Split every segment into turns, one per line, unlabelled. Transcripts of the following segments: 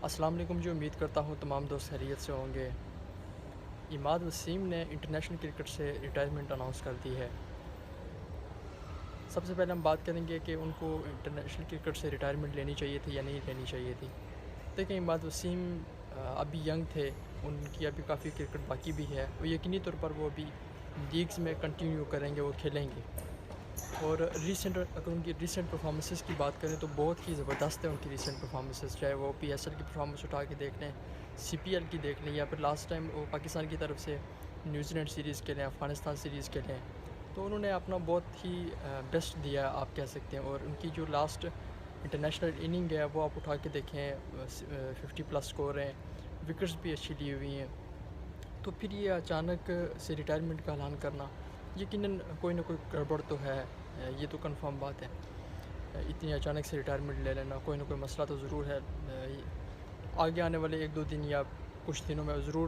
السلام علیکم جی، امید کرتا ہوں تمام دوست خیریت سے ہوں گے۔ عماد وسیم نے انٹرنیشنل کرکٹ سے ریٹائرمنٹ اناؤنس کر دی ہے۔ سب سے پہلے ہم بات کریں گے کہ ان کو انٹرنیشنل کرکٹ سے ریٹائرمنٹ لینی چاہیے تھی یا نہیں لینی چاہیے تھی۔ دیکھیں، عماد وسیم ابھی ینگ تھے، ان کی ابھی کافی کرکٹ باقی بھی ہے، اور یقینی طور پر وہ ابھی لیگز میں کنٹینیو کریں گے، وہ کھیلیں گے۔ اور اگر ان کی ریسنٹ پرفارمنسز کی بات کریں تو بہت ہی زبردست ہے ان کی ریسنٹ پرفارمنسز، چاہے وہ پی ایس ایل کی پرفارمنس اٹھا کے دیکھ لیں، سی پی ایل کی دیکھ لیں، یا پھر لاسٹ ٹائم وہ پاکستان کی طرف سے نیوزی لینڈ سیریز کے لیں، افغانستان سیریز کے لیں، تو انہوں نے اپنا بہت ہی بیسٹ دیا ہے، آپ کہہ سکتے ہیں۔ اور ان کی جو لاسٹ انٹرنیشنل اننگ ہے وہ آپ اٹھا کے دیکھیں، 50+ سکور ہیں، وکٹس بھی اچھی لی ہوئی ہیں۔ تو پھر یہ اچانک سے ریٹائرمنٹ کا اعلان کرنا، یقیناً کوئی نہ کوئی گڑبڑ تو ہے، یہ تو کنفرم بات ہے۔ اتنی اچانک سے ریٹائرمنٹ لے لینا، کوئی نہ کوئی مسئلہ تو ضرور ہے۔ آگے آنے والے 1-2 دن یا کچھ دنوں میں ضرور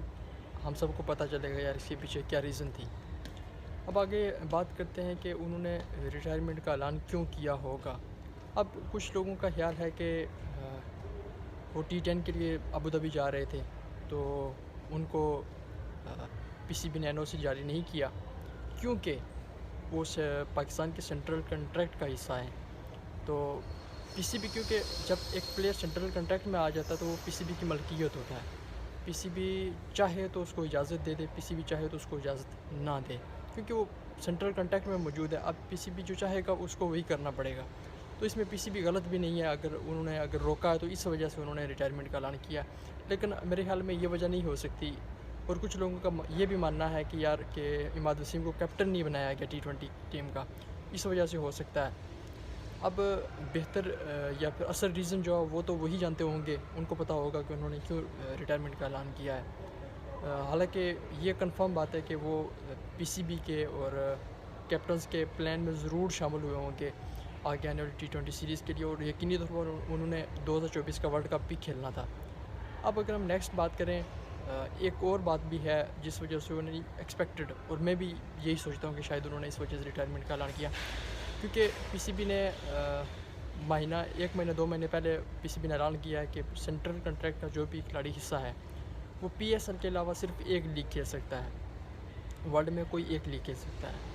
ہم سب کو پتہ چلے گا یار اس کے پیچھے کیا ریزن تھی۔ اب آگے بات کرتے ہیں کہ انہوں نے ریٹائرمنٹ کا اعلان کیوں کیا ہوگا۔ اب کچھ لوگوں کا خیال ہے کہ وہ T10 کے لیے ابوظہبی جا رہے تھے، تو ان کو پی سی بی نے NOC جاری نہیں کیا، کیونکہ وہ پاکستان کے سینٹرل کنٹریکٹ کا حصہ ہیں۔ تو پی سی بی، کیونکہ جب ایک پلیئر سینٹرل کنٹریکٹ میں آ جاتا ہے تو وہ پی سی بی کی ملکیت ہوتا ہے۔ پی سی بی چاہے تو اس کو اجازت دے دے، پی سی بی چاہے تو اس کو اجازت نہ دے، کیونکہ وہ سینٹرل کنٹریکٹ میں موجود ہے۔ اب پی سی بی جو چاہے گا اس کو وہی کرنا پڑے گا، تو اس میں پی سی بی غلط بھی نہیں ہے۔ اگر انہوں نے روکا ہے تو اس وجہ سے انہوں نے ریٹائرمنٹ کا اعلان کیا، لیکن میرے خیال میں یہ وجہ نہیں ہو سکتی۔ اور کچھ لوگوں کا یہ بھی ماننا ہے کہ یار کہ عماد وسیم کو کیپٹن نہیں بنایا گیا T20 ٹیم کا، اس وجہ سے ہو سکتا ہے۔ اب بہتر یا پھر اصل ریزن جو ہے وہ تو وہی جانتے ہوں گے، ان کو پتہ ہوگا کہ انہوں نے کیوں ریٹائرمنٹ کا اعلان کیا ہے۔ حالانکہ یہ کنفرم بات ہے کہ وہ پی سی بی کے اور کیپٹنز کے پلان میں ضرور شامل ہوئے ہوں گے آگے آنے والی T20 سیریز کے لیے، اور یقینی طور پر انہوں نے 2024 کا ورلڈ کپ بھی کھیلنا تھا۔ اب اگر ہم نیکسٹ بات کریں، ایک اور بات بھی ہے جس وجہ سے انہوں نے ایکسپیکٹڈ، اور میں بھی یہی سوچتا ہوں کہ شاید انہوں نے اس وجہ سے ریٹائرمنٹ کا اعلان کیا، کیونکہ پی سی بی نے 1-2 مہینے پہلے پی سی بی نے اعلان کیا ہے کہ سینٹرل کنٹریکٹ کا جو بھی کھلاڑی حصہ ہے وہ پی ایس ایل کے علاوہ صرف ایک لیگ کھیل سکتا ہے، ورلڈ میں کوئی ایک لیگ کھیل سکتا ہے۔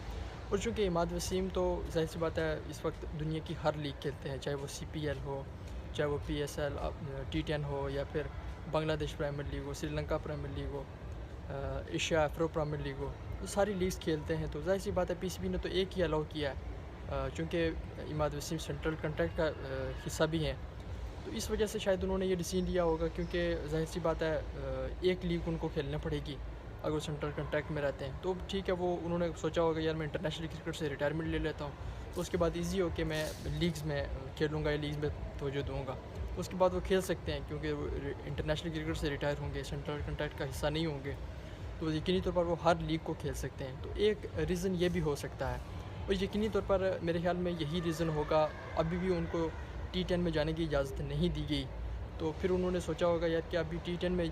اور چونکہ عماد وسیم تو ظاہر سی بات ہے اس وقت دنیا کی ہر لیگ کھیلتے ہیں، چاہے وہ سی پی ایل ہو، چاہے وہ پی ایس ایل T10 ہو، یا پھر بنگلہ دیش پریمیئر لیگ ہو، سری لنکا پریمیئر لیگ ہو، ایشیا افرو پریمیئر لیگ ہو، تو ساری لیگز کھیلتے ہیں۔ تو ظاہر سی بات ہے پی سی بی نے تو ایک ہی الاؤ کیا ہے، چونکہ عماد وسیم سینٹرل کنٹریکٹ کا حصہ بھی ہیں، تو اس وجہ سے شاید انہوں نے یہ ڈیسیژن لیا ہوگا، کیونکہ ظاہر سی بات ہے ایک لیگ ان کو کھیلنا پڑے گی اگر وہ سینٹرل کنٹریکٹ میں رہتے ہیں۔ تو ٹھیک ہے، وہ انہوں نے سوچا ہوگا یار میں انٹرنیشنل کرکٹ سے ریٹائرمنٹ لے لیتا ہوں، تو اس کے بعد ایزی ہو کہ میں لیگز میں کھیلوں گا یا لیگز میں توجہ دوں گا، اس کے بعد وہ کھیل سکتے ہیں، کیونکہ وہ انٹرنیشنل کرکٹ سے ریٹائر ہوں گے، سینٹرل کنٹریکٹ کا حصہ نہیں ہوں گے، تو یقینی طور پر وہ ہر لیگ کو کھیل سکتے ہیں۔ تو ایک ریزن یہ بھی ہو سکتا ہے، اور یقینی طور پر میرے خیال میں یہی ریزن ہوگا۔ ابھی بھی ان کو T10 میں جانے کی اجازت نہیں دی گئی، تو پھر انہوں نے سوچا ہوگا یار کہ ابھی T10 میں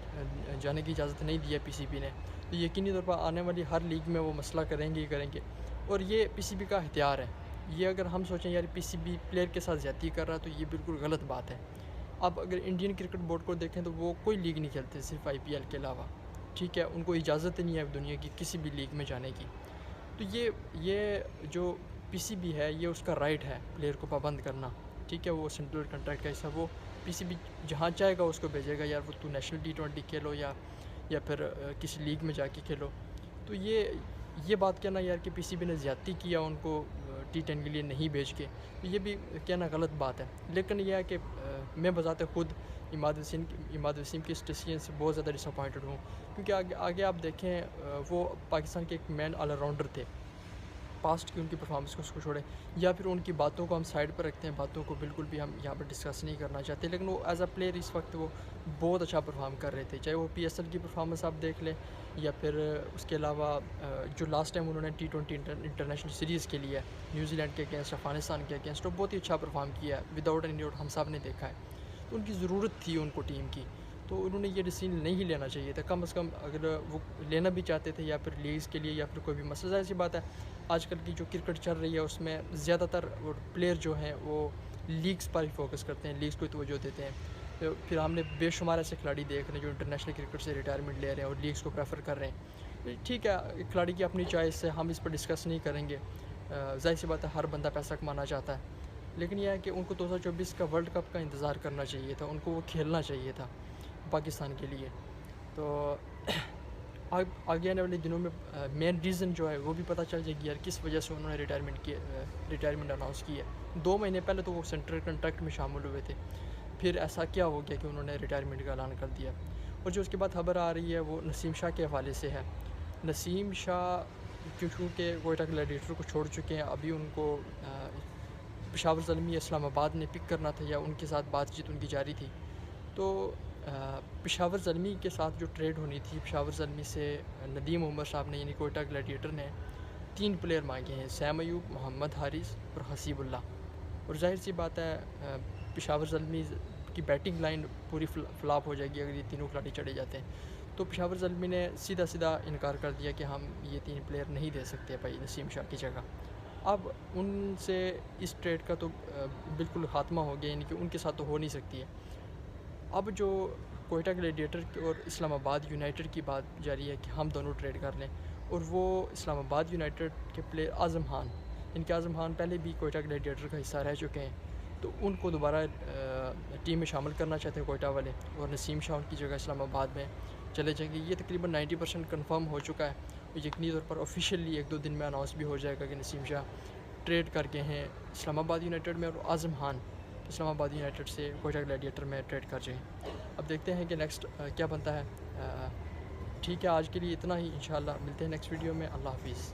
جانے کی اجازت نہیں دی ہے پی سی بی نے، تو یقینی طور پر آنے والی ہر لیگ میں وہ مسئلہ کریں گے ہی کریں گے، اور یہ پی سی بی کا اختیار ہے۔ یہ اگر ہم سوچیں یار پی سی بی پلیئر کے ساتھ زیادتی کر رہا ہے تو یہ بالکل غلط بات ہے۔ اب اگر انڈین کرکٹ بورڈ کو دیکھیں تو وہ کوئی لیگ نہیں کھیلتے صرف IPL کے علاوہ، ٹھیک ہے، ان کو اجازت نہیں ہے دنیا کی کسی بھی لیگ میں جانے کی۔ تو یہ جو پی سی بی ہے یہ اس کا رائٹ ہے پلیئر کو پابند کرنا، ٹھیک ہے، وہ سینٹرل کنٹریکٹ کا حصہ، وہ پی سی بی جہاں چاہے گا اس کو بھیجے گا، یار وہ تو نیشنل T20 کھیلو یا پھر کسی لیگ میں جا کے کھیلو۔ تو یہ بات کہنا یار کہ پی سی بی نے زیادتی کیا ان کو T10 کے لیے نہیں بھیج کے، تو یہ بھی کہنا غلط بات ہے۔ لیکن یہ ہے کہ میں بذات خود عماد وسیم کی اس ڈیسیژن سے بہت زیادہ ڈس اپوائنٹڈ ہوں، کیونکہ آگے آپ دیکھیں وہ پاکستان کے ایک مین آل راؤنڈر تھے، پاسٹ کی ان کی پرفارمنس کو اس کو چھوڑیں، یا پھر ان کی باتوں کو ہم سائڈ پر رکھتے ہیں، باتوں کو بالکل بھی ہم یہاں پر ڈسکس نہیں کرنا چاہتے، لیکن وہ ایز اے پلیئر اس وقت وہ بہت اچھا پرفارم کر رہے تھے، چاہے وہ پی ایس ایل کی پرفارمنس آپ دیکھ لیں، یا پھر اس کے علاوہ جو لاسٹ ٹائم انہوں نے T20 انٹرنیشنل سیریز کے لیے نیوزی لینڈ کے اگینسٹ، افغانستان کے اگینسٹ، وہ بہت ہی اچھا پرفارم کیا ہے، وداؤٹ اینی ڈاؤٹ ہم سب نے دیکھا ہے۔ تو ان کی ضرورت تھی ان کو ٹیم کی، تو انہوں نے یہ ڈیسیژن نہیں لینا چاہیے تھا، کم از کم اگر وہ لینا بھی چاہتے تھے یا پھر لیگز کے لیے یا پھر کوئی بھی مسئلہ، ظاہر سی بات ہے آج کل کی جو کرکٹ چل رہی ہے اس میں زیادہ تر پلیئر جو ہیں وہ لیگز پر ہی فوکس کرتے ہیں، لیگز کو توجہ دیتے ہیں۔ پھر ہم نے بے شمار ایسے کھلاڑی دیکھ رہے ہیں جو انٹرنیشنل کرکٹ سے ریٹائرمنٹ لے رہے ہیں اور لیگس کو پریفر کر رہے ہیں. ٹھیک ہے, کھلاڑی کی اپنی چوائس ہے, ہم اس پر ڈسکس نہیں کریں گے. ظاہر سی بات ہے, ہر بندہ پیسہ کمانا چاہتا ہے, لیکن یہ ہے کہ ان کو 2024 کا ورلڈ کپ کا انتظار کرنا چاہیے تھا, ان کو وہ کھیلنا چاہیے تھا پاکستان کے لیے. تو آگے آنے والے دنوں میں مین ریزن جو ہے وہ بھی پتہ چل جائے گی یار کس وجہ سے انہوں نے ریٹائرمنٹ اناؤنس کی ہے. 2 مہینے پہلے تو وہ سینٹرل کنٹریکٹ میں شامل ہوئے تھے, پھر ایسا کیا ہو گیا کہ انہوں نے ریٹائرمنٹ کا اعلان کر دیا. اور جو اس کے بعد خبر آ رہی ہے وہ نسیم شاہ کے حوالے سے ہے. نسیم شاہ چونکہ کوئٹہ گلیڈیٹر کو چھوڑ چکے ہیں, ابھی ان کو پشاور زلمی اسلام آباد نے پک کرنا تھا یا ان کے ساتھ بات چیت ان کی جاری تھی. تو پشاور زلمی کے ساتھ جو ٹریڈ ہونی تھی, پشاور زلمی سے ندیم عمر صاحب نے یعنی کوئٹہ گلیڈیٹر نے 3 پلیئر مانگے ہیں, سیم ایوب, محمد حارث اور حسیب اللہ. اور ظاہر سی بات ہے پشاور زلمی کی بیٹنگ لائن پوری فلاپ ہو جائے گی اگر یہ تینوں کھلاڑی چڑھے جاتے ہیں. تو پشاور زلمی نے سیدھا انکار کر دیا کہ ہم یہ 3 پلیئر نہیں دے سکتے بھائی نسیم شاہ کی جگہ. اب ان سے اس ٹریڈ کا تو بالکل خاتمہ ہو گیا, یعنی کہ ان کے ساتھ تو ہو نہیں سکتی ہے. اب جو کوئٹہ گلیڈیٹر اور اسلام آباد یونائٹڈ کی بات جاری ہے کہ ہم دونوں ٹریڈ کر لیں, اور وہ اسلام آباد یونائٹڈ کے پلیئر اعظم خان, ان کے اعظم خان پہلے بھی کوئٹہ گلیڈیٹر کا حصہ رہ چکے ہیں, تو ان کو دوبارہ ٹیم میں شامل کرنا چاہتے ہیں کوئٹہ والے, اور نسیم شاہ ان کی جگہ اسلام آباد میں چلے جائیں گے. یہ تقریباً 90% کنفرم ہو چکا ہے. یقینی طور پر آفیشیلی 1-2 دن میں اناؤنس بھی ہو جائے گا کہ نسیم شاہ ٹریڈ کر کے ہیں اسلام آباد یونائٹڈ میں, اور اعظم خان اسلام آباد یونائٹڈ سے کوئٹہ گلیڈیٹر میں ٹریڈ کر جائیں. اب دیکھتے ہیں کہ نیکسٹ کیا بنتا ہے. ٹھیک ہے, آج کے لیے اتنا ہی, انشاءاللہ ملتے ہیں نیکسٹ ویڈیو میں. اللہ حافظ.